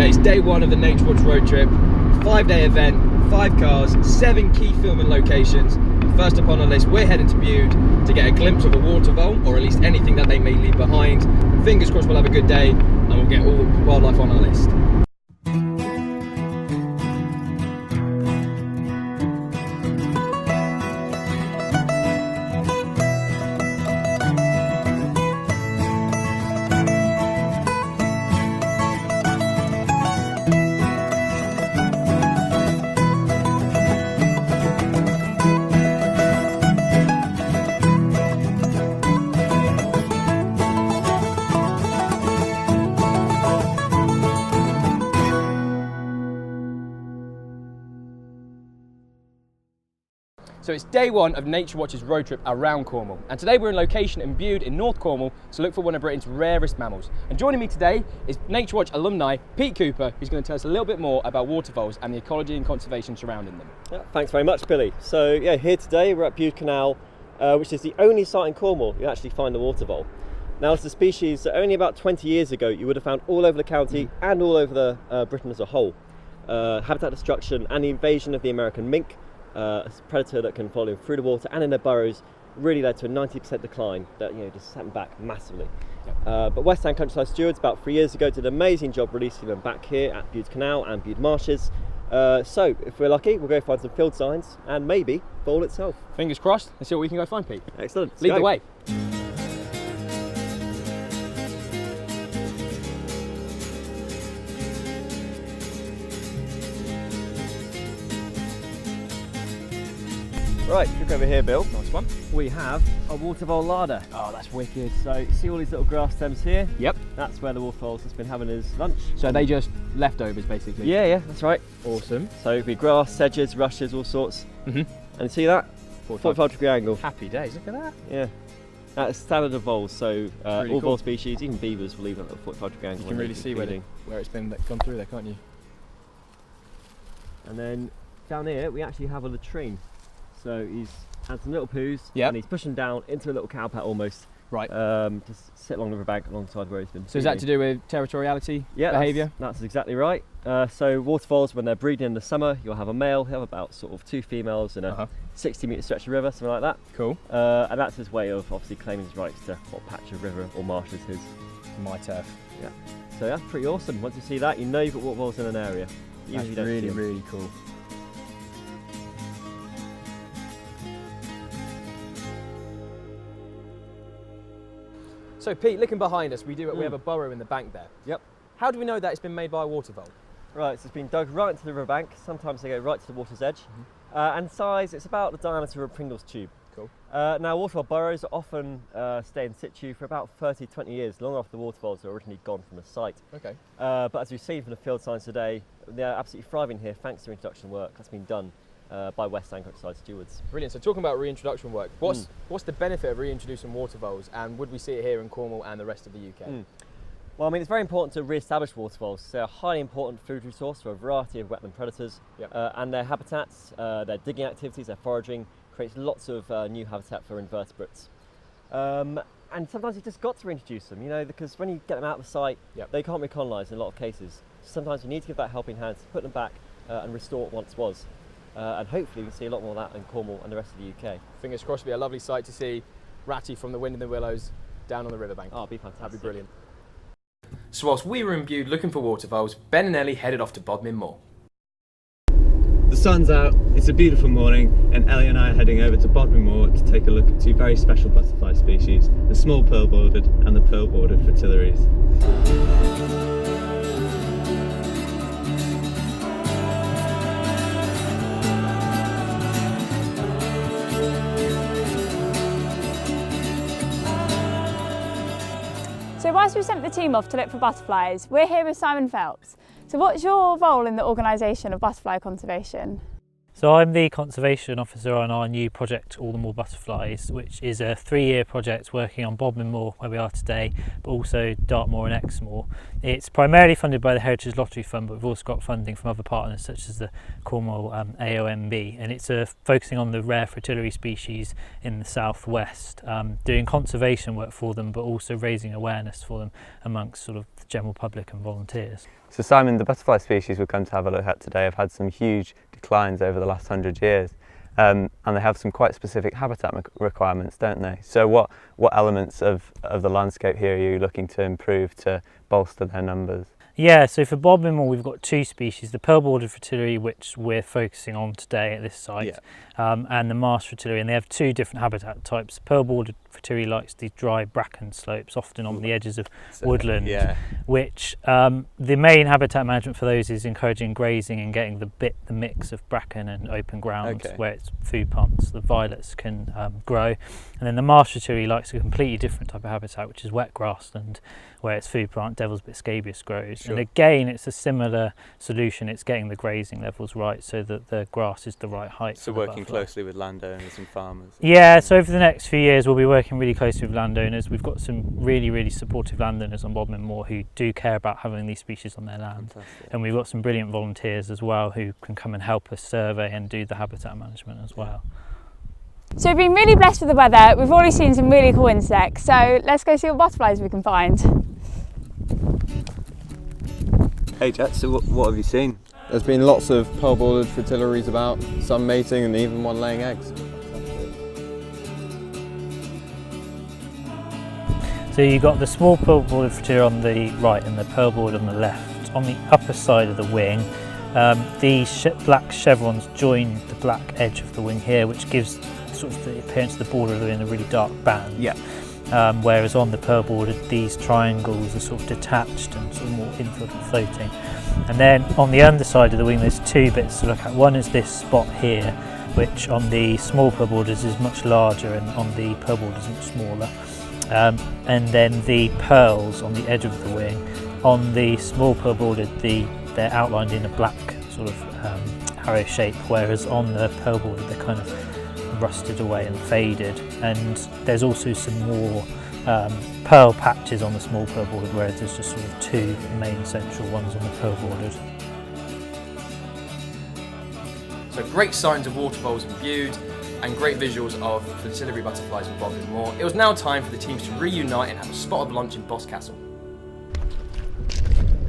Okay, it's day one of the NatureWatch road trip. 5-day event, 5 cars, 7 key filming locations. First up on our list, we're heading to Bude to get a glimpse of a water vole, or at least anything that they may leave behind. Fingers crossed we'll have a good day and we'll get all the wildlife on our list. So it's day one of NatureWatch's road trip around Cornwall, and today we're in location in Bude in North Cornwall to look for one of Britain's rarest mammals. And joining me today is NatureWatch alumni Pete Cooper, who's going to tell us a little bit more about water voles and the ecology and conservation surrounding them. Yeah, thanks very much, Billy. So yeah, here today we're at Bude Canal, which is the only site in Cornwall you actually find a water vole. Now it's a species that only about 20 years ago you would have found all over the county and all over Britain as a whole. Habitat destruction and the invasion of the American mink, a predator that can follow through the water and in their burrows, really led to a 90% decline that just set them back massively. But West End Countryside Stewards about 3 years ago did an amazing job releasing them back here at Bude Canal and Bude Marshes. So if we're lucky, we'll go find some field signs and maybe vole itself. Fingers crossed. Let's see what we can go find, Pete. Excellent. Lead the way. Right, look over here, Bill. Nice one. We have a water vole larder. Oh, that's wicked. So you see all these little grass stems here? Yep. That's where the water vole's just been having his lunch. So are they just leftovers, basically? Yeah, that's right. Awesome. So it'd be grass, sedges, rushes, all sorts. And you see that? 45-degree angle. Happy days, look at that. Yeah. That's standard of voles, so really all cool. vole species, even beavers, will leave at a 45-degree angle. You can really see where it's been gone through there, can't you? And then down here we actually have a latrine. So he's had some little poos, and he's pushing down into a little cow pat almost. Right. Just sit along the riverbank alongside where he's been. So is that to do with territoriality, behaviour? That's exactly right. So water voles, when they're breeding in the summer, you'll have a male, he'll have about sort of 2 females in a 60-metre stretch of river, something like that. Cool. And that's his way of obviously claiming his rights to what patch of river or marsh is his. My turf. Yeah. So that's pretty awesome. Once you see that, you know you've got water voles in an area. That's really, really cool. So Pete, looking behind us, we have a burrow in the bank there. Yep. How do we know that it's been made by a water vole? Right, so it's been dug right into the riverbank. Sometimes they go right to the water's edge. And size, it's about the diameter of a Pringles tube. Cool. Now water vole burrows often stay in situ for about 30-20 years, long after the water voles are originally gone from the site. Okay. But as we've seen from the field signs today, they're absolutely thriving here thanks to introduction work that's been done by West End Countryside Stewards. Brilliant. So talking about reintroduction work, what's the benefit of reintroducing water voles, and would we see it here in Cornwall and the rest of the UK? Well, I mean, it's very important to re-establish water voles. They're a highly important food resource for a variety of wetland predators, and their habitats, their digging activities, their foraging creates lots of new habitat for invertebrates. And sometimes you've just got to reintroduce them, because when you get them out of the site, they can't be colonised in a lot of cases. Sometimes you need to give that helping hand to put them back and restore what once was. And hopefully we can see a lot more of that in Cornwall and the rest of the UK. Fingers crossed, it'll be a lovely sight to see Ratty from the Wind in the Willows down on the riverbank. Oh, it'd be fantastic. That'd be brilliant. So whilst we were in Bude looking for water voles, Ben and Ellie headed off to Bodmin Moor. The sun's out, it's a beautiful morning, and Ellie and I are heading over to Bodmin Moor to take a look at 2 very special butterfly species, the small pearl-bordered and the pearl-bordered fritillaries. So whilst we sent the team off to look for butterflies, we're here with Simon Phelps. So what's your role in the organisation of butterfly conservation? So I'm the Conservation Officer on our new project, All the More Butterflies, which is a 3-year project working on Bodmin Moor, where we are today, but also Dartmoor and Exmoor. It's primarily funded by the Heritage Lottery Fund, but we've also got funding from other partners such as the Cornwall AOMB, and it's focusing on the rare fritillary species in the southwest, doing conservation work for them, but also raising awareness for them amongst sort of the general public and volunteers. So Simon, the butterfly species we've come to have a look at today have had some huge declines over the last 100 years. And they have some quite specific habitat requirements, don't they? So what elements of the landscape here are you looking to improve to bolster their numbers? Yeah, so for Bodmin Moor we've got two species, the pearl-bordered fritillary, which we're focusing on today at this site, and the marsh fritillary, and they have two different habitat types. The pearl-bordered fritillary likes these dry bracken slopes, often on the edges of woodland, which the main habitat management for those is encouraging grazing and getting the mix of bracken and open ground where it's food plants, the violets can grow. And then the marsh fritillary likes a completely different type of habitat, which is wet grassland, where its food plant devil's bit scabious grows. And again, it's a similar solution. It's getting the grazing levels right so that the grass is the right height. So working closely with landowners and farmers. Yeah, so over the next few years we'll be working really closely with landowners. We've got some really supportive landowners on Bodmin Moor who do care about having these species on their land. Fantastic. And we've got some brilliant volunteers as well who can come and help us survey and do the habitat management as well. So we've been really blessed with the weather. We've already seen some really cool insects, so let's go see what butterflies we can find. Hey Jet, so what have you seen? There's been lots of pearl-bordered fritillaries about, some mating and even one laying eggs. So you've got the small pearl-bordered fritillary on the right and the pearl-bordered on the left. On the upper side of the wing, the black chevrons join the black edge of the wing here, which gives sort of the appearance of the border of the wing in a really dark band. Yeah. Whereas on the pearl-bordered, these triangles are sort of detached and sort of more infilled and floating. And then on the underside of the wing, there's two bits to look at. One is this spot here, which on the small pearl-borders is much larger and on the pearl-borders is much smaller. And then the pearls on the edge of the wing. On the small pearl-bordered, they're outlined in a black sort of arrow shape, whereas on the pearl-bordered, they're kind of rusted away and faded. And there's also some more pearl patches on the small pearl-bordered, whereas there's just sort of two main central ones on the pearl-bordered. So great signs of water voles in Bude and great visuals of fritillary butterflies in Bodmin Moor. It was now time for the teams to reunite and have a spot of lunch in Boscastle.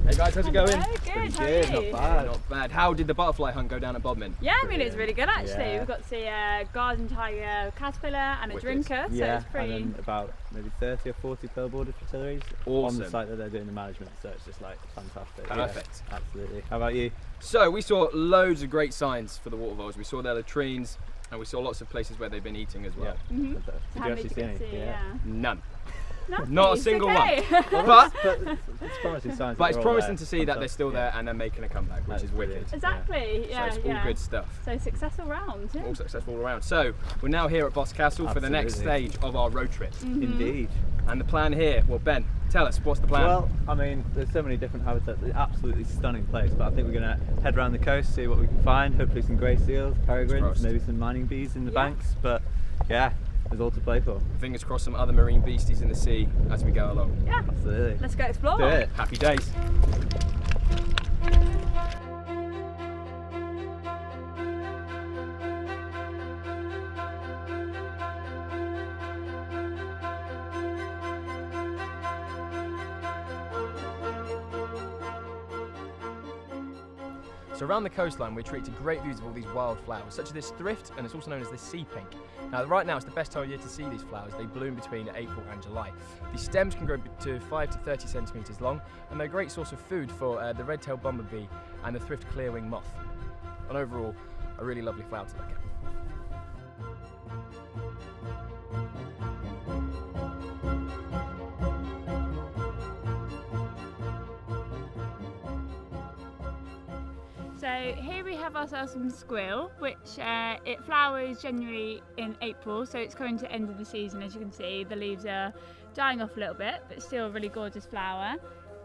Hey guys, how's it going? Good, how are you? Not bad, not bad. How did the butterfly hunt go down at Bodmin? Yeah, I mean, it was really good actually. We've got to see a garden tiger caterpillar and a drinker, so it's pretty... and then about maybe 30 or 40 pearl-bordered fritillaries on the site that they're doing the management, so it's just like fantastic. Perfect. Yeah, absolutely. How about you? So we saw loads of great signs for the water voles. We saw their latrines and we saw lots of places where they've been eating as well. Yeah. Did you actually see any? None. Nothing. Not a single one. But it's promising signs. But it's promising to see that they're still there and they're making a comeback, which is wicked. Exactly, yeah. So it's all good stuff. So successful round. All successful all around. So we're now here at Boscastle for the next stage of our road trip. Indeed. And the plan here, well Ben, tell us, what's the plan? Well, I mean, there's so many different habitats. It's an absolutely stunning place, but I think we're going to head around the coast, see what we can find, hopefully some grey seals, peregrines, maybe some mining bees in the banks, but yeah, there's all to play for. Fingers crossed some other marine beasties in the sea as we go along. Yeah. Absolutely. Let's go explore. Do it. Happy days. So around the coastline we're treated to great views of all these wild flowers, such as this thrift, and it's also known as the sea pink. Now right now it's the best time of year to see these flowers. They bloom between April and July. These stems can grow to 5 to 30 centimetres long, and they're a great source of food for the red-tailed bumblebee and the thrift clearwing moth. And overall, a really lovely flower to look at. So here we have ourselves some squill, which it flowers generally in April, so it's coming to the end of the season. As you can see, the leaves are dying off a little bit, but still a really gorgeous flower.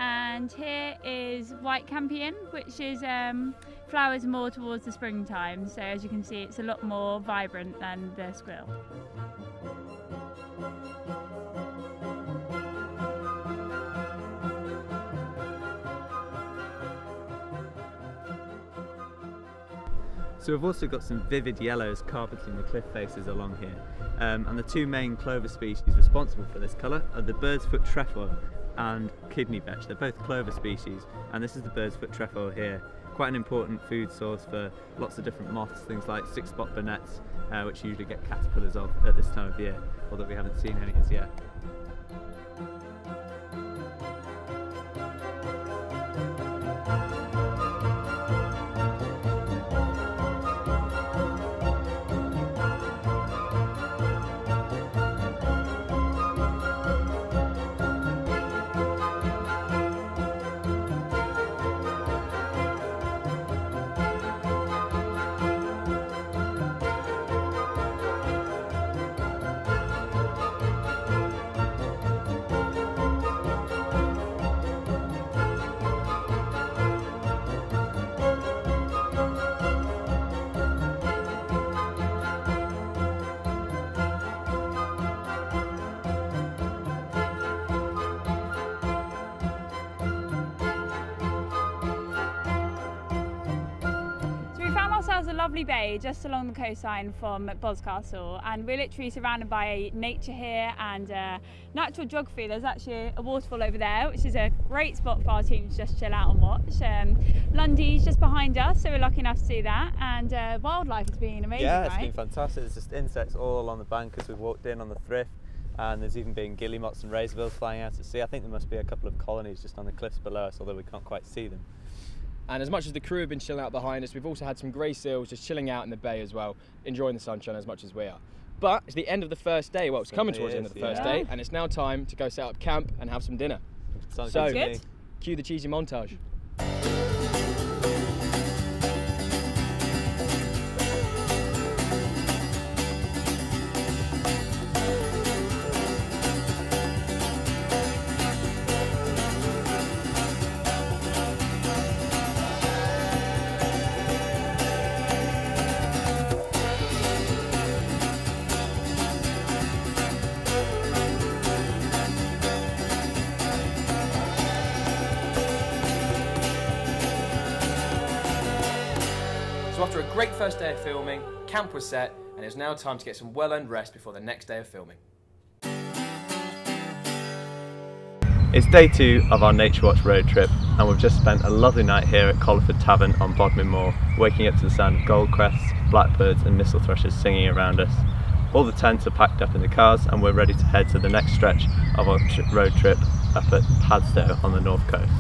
And here is white campion, which is flowers more towards the springtime. So as you can see, it's a lot more vibrant than the squill. So we've also got some vivid yellows carpeting the cliff faces along here, and the two main clover species responsible for this colour are the bird's foot trefoil, and kidney vetch. They're both clover species, and this is the bird's foot trefoil here. Quite an important food source for lots of different moths, things like six-spot burnets, which you usually get caterpillars of at this time of year, although we haven't seen any as yet. Ourselves a lovely bay just along the coastline from Boscastle, and we're literally surrounded by nature here and natural geography. There's actually a waterfall over there, which is a great spot for our team to just chill out and watch. Lundy's just behind us, so we're lucky enough to see that, and wildlife has been amazing. Yeah, it's right? been fantastic. There's just insects all along the bank as we've walked in on the thrift, and there's even been guillemots and razorbills flying out at sea. I think there must be a couple of colonies just on the cliffs below us, although we can't quite see them. And as much as the crew have been chilling out behind us, we've also had some grey seals just chilling out in the bay as well, enjoying the sunshine as much as we are. But it's the end of the first day. Well, it's coming towards the end of the first day, and it's now time to go set up camp and have some dinner. Sounds So, good to me. cue the cheesy montage. So after a great first day of filming, camp was set, and it's now time to get some well-earned rest before the next day of filming. It's day 2 of our NatureWatch road trip, and we've just spent a lovely night here at Colliford Tavern on Bodmin Moor, waking up to the sound of goldcrests, blackbirds and mistle thrushes singing around us. All the tents are packed up in the cars, and we're ready to head to the next stretch of our road trip up at Padstow on the north coast.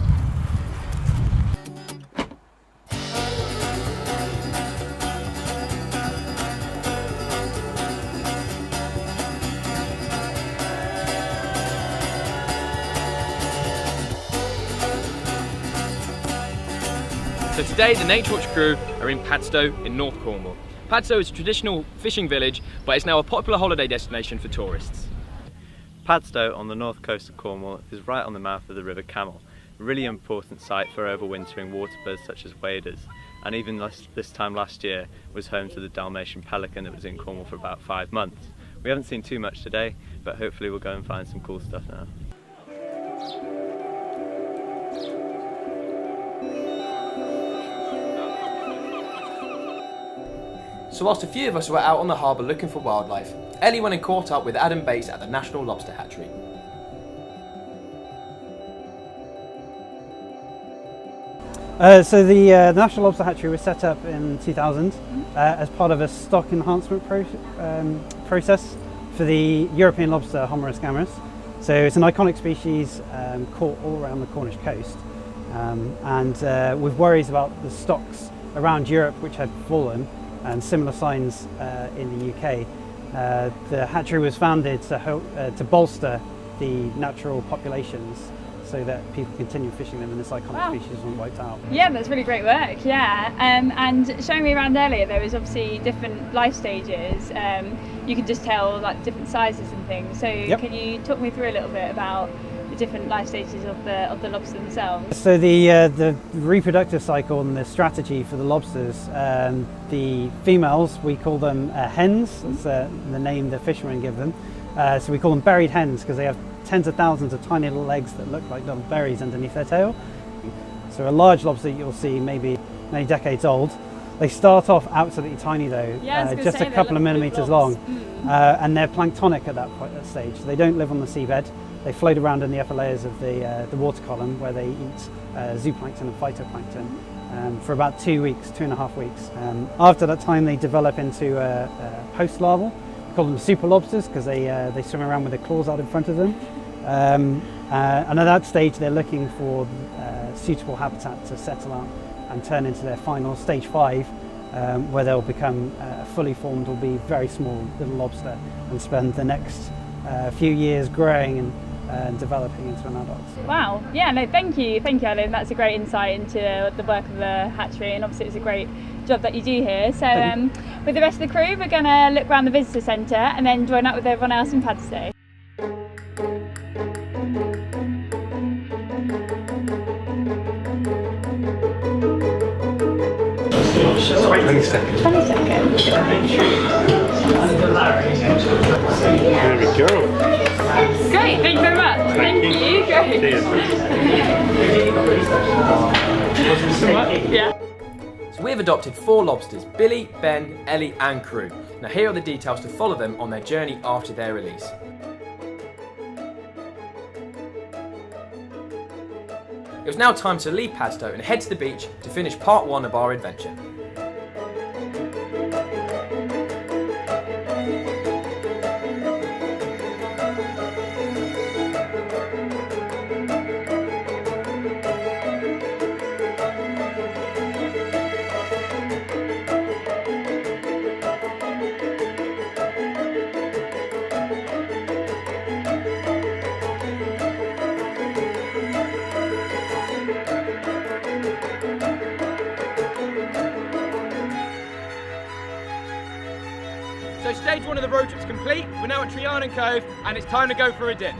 So today the NatureWatch crew are in Padstow in North Cornwall. Padstow is a traditional fishing village, but it's now a popular holiday destination for tourists. Padstow on the north coast of Cornwall is right on the mouth of the River Camel, a really important site for overwintering waterbirds such as waders, and even this time last year was home to the Dalmatian pelican that was in Cornwall for about 5 months. We haven't seen too much today, but hopefully we'll go and find some cool stuff now. So whilst a few of us were out on the harbour looking for wildlife, Ellie went and caught up with Adam Bates at the National Lobster Hatchery. So the National Lobster Hatchery was set up in 2000 as part of a stock enhancement process for the European lobster, Homerus gammarus. So it's an iconic species caught all around the Cornish coast, and with worries about the stocks around Europe which had fallen and similar signs in the UK, the hatchery was founded to bolster the natural populations so that people continue fishing them and this iconic species wasn't wiped out. Yeah, that's really great work, yeah. And showing me around earlier, there was obviously different life stages. You could just tell like different sizes and things. So Can you talk me through a little bit about the different life stages of the lobster themselves? So the reproductive cycle and the strategy for the lobsters, the females, we call them hens. That's the name the fishermen give them. So we call them buried hens because they have tens of thousands of tiny little eggs that look like little berries underneath their tail. So a large lobster you'll see maybe many decades old, They start off absolutely tiny though, Yeah, I was gonna just say, a they couple of look millimetres blobs. long, and they're planktonic at that stage. They don't live on the seabed. They float around in the upper layers of the water column where they eat zooplankton and phytoplankton for about 2 weeks, 2.5 weeks. After that time they develop into post larval. We call them super lobsters because they swim around with their claws out in front of them. And at that stage they're looking for suitable habitat to settle out and turn into their final stage 5, where they'll become fully formed or be very small little lobster and spend the next few years growing and developing into an adult. Wow, yeah, no, thank you, Ellie. That's a great insight into the work of the hatchery, and obviously it's a great job that you do here. So with the rest of the crew, we're going to look around the visitor centre and then join up with everyone else in Padstow. 20 seconds. 20 seconds. There we go. Great, thank you very much. Thank you. Great. Yeah. So we've adopted 4 lobsters, Billy, Ben, Ellie and crew. Now here are the details to follow them on their journey after their release. It was now time to leave Padstow and head to the beach to finish part 1 of our adventure. So stage 1 of the road trip's complete. We're now at Trianon Cove and it's time to go for a dip.